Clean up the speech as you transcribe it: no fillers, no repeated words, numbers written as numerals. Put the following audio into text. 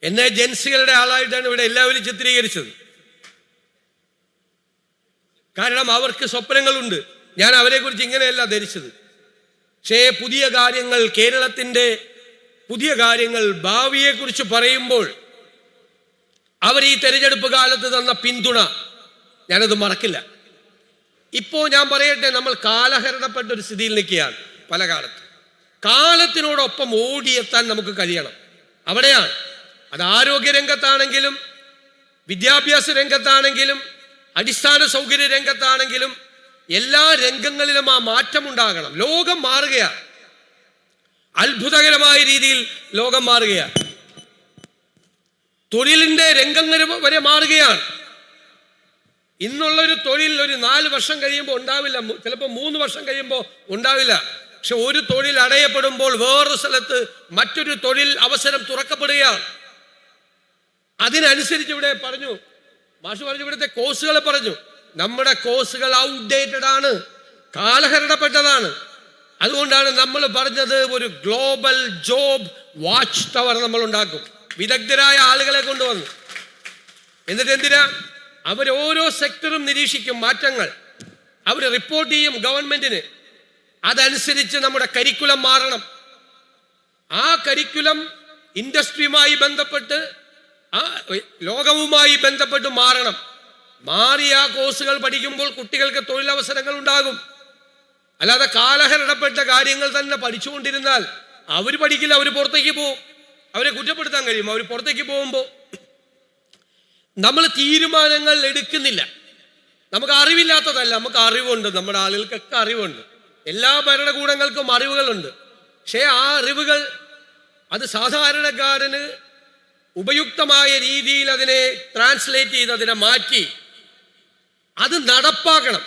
എന്നെ ജെൻസികളുടെ ആളായിട്ടാണ് ഇവിടെ എല്ലാവരും ചിത്രീകരിച്ചത്. കാരണം അവർക്ക് സ്വപ്നങ്ങളുണ്ട്. ഞാൻ അവരെ കുറിച്ച് ഇങ്ങനെയല്ല ധരിച്ചത്. പക്ഷേ പുതിയ കാര്യങ്ങൾ, കേരളത്തിൻ്റെ പുതിയ കാര്യങ്ങൾ, ഭാവിയെക്കുറിച്ച് പറയുമ്പോൾ അവർ ഈ തെരഞ്ഞെടുപ്പ് കാലത്ത് തന്ന പിന്തുണ ഞാനത് മറക്കില്ല. ഇപ്പോൾ ഞാൻ പറയട്ടെ, നമ്മൾ കാലഹരണപ്പെട്ട ഒരു സ്ഥിതിയിൽ നിൽക്കുകയാണ്. പല കാലത്ത് കാലത്തിനോടൊപ്പം ഓടിയെത്താൻ നമുക്ക് കഴിയണം. അവിടെയാണ് അത് ആരോഗ്യ രംഗത്താണെങ്കിലും, വിദ്യാഭ്യാസ രംഗത്താണെങ്കിലും, അടിസ്ഥാന സൗകര്യ രംഗത്താണെങ്കിലും, എല്ലാ രംഗങ്ങളിലും ആ മാറ്റം ഉണ്ടാകണം. ലോകം മാറുകയാണ്, അത്ഭുതകരമായ രീതിയിൽ ലോകം മാറുകയാണ്. തൊഴിലിന്റെ രംഗങ്ങൾ വരെ മാറുകയാണ്. ഇന്നുള്ളൊരു തൊഴിൽ ഒരു 4 വർഷം കഴിയുമ്പോൾ ഉണ്ടാവില്ല, ചിലപ്പോൾ 3 വർഷം കഴിയുമ്പോൾ ഉണ്ടാവില്ല. പക്ഷെ ഒരു തൊഴിൽ അടയപ്പെടുമ്പോൾ വേറൊരു സ്ഥലത്ത് മറ്റൊരു തൊഴിൽ അവസരം തുറക്കപ്പെടുകയാണ്. അതിനനുസരിച്ച് ഇവിടെ പറഞ്ഞു, മാഷ് പറഞ്ഞു, ഇവിടുത്തെ കോഴ്സുകൾ പറഞ്ഞു, നമ്മുടെ കോഴ്സുകൾ ഔട്ട്ഡേറ്റഡ് ആണ്, കാലഹരണപ്പെട്ടതാണ്. അതുകൊണ്ടാണ് നമ്മൾ പറഞ്ഞത് ഒരു ഗ്ലോബൽ ജോബ് വാച്ച് ടവർ നമ്മൾ ഉണ്ടാക്കും. വിദഗ്ധരായ ആളുകളെ കൊണ്ടുവന്നു. എന്നിട്ട് എന്തിനാ? അവർ ഓരോ സെക്ടറും നിരീക്ഷിക്കും മാറ്റങ്ങൾ, അവർ റിപ്പോർട്ട് ചെയ്യും ഗവൺമെന്റിന്. അതനുസരിച്ച് നമ്മുടെ കരിക്കുലം മാറണം. ആ കരിക്കുലം ഇൻഡസ്ട്രിയുമായി ബന്ധപ്പെട്ട്, ആ ലോകവുമായി ബന്ധപ്പെട്ട് മാറണം. മാറിയ ആ കോഴ്സുകൾ പഠിക്കുമ്പോൾ കുട്ടികൾക്ക് തൊഴിലവസരങ്ങൾ ഉണ്ടാകും. അല്ലാതെ കാലഹരണപ്പെട്ട കാര്യങ്ങൾ തന്നെ പഠിച്ചുകൊണ്ടിരുന്നാൽ അവർ പഠിക്കില്ല, അവർ പുറത്തേക്ക് പോകും. അവരെ കുറ്റപ്പെടുത്താൻ കഴിയും. അവർ പുറത്തേക്ക് പോകുമ്പോൾ നമ്മൾ തീരുമാനങ്ങൾ എടുക്കുന്നില്ല. നമുക്ക് അറിവില്ലാത്തതല്ല, നമുക്ക് അറിവുണ്ട്. നമ്മുടെ ആളുകൾക്കൊക്കെ അറിവുണ്ട്. എല്ലാ ഭരണകൂടങ്ങൾക്കും അറിവുകളുണ്ട്. പക്ഷേ ആ അറിവുകൾ അത് സാധാരണക്കാരന് ഉപയുക്തമായ രീതിയിൽ അതിനെ ട്രാൻസ്ലേറ്റ് ചെയ്ത് അതിനെ മാറ്റി അത് നടപ്പാക്കണം.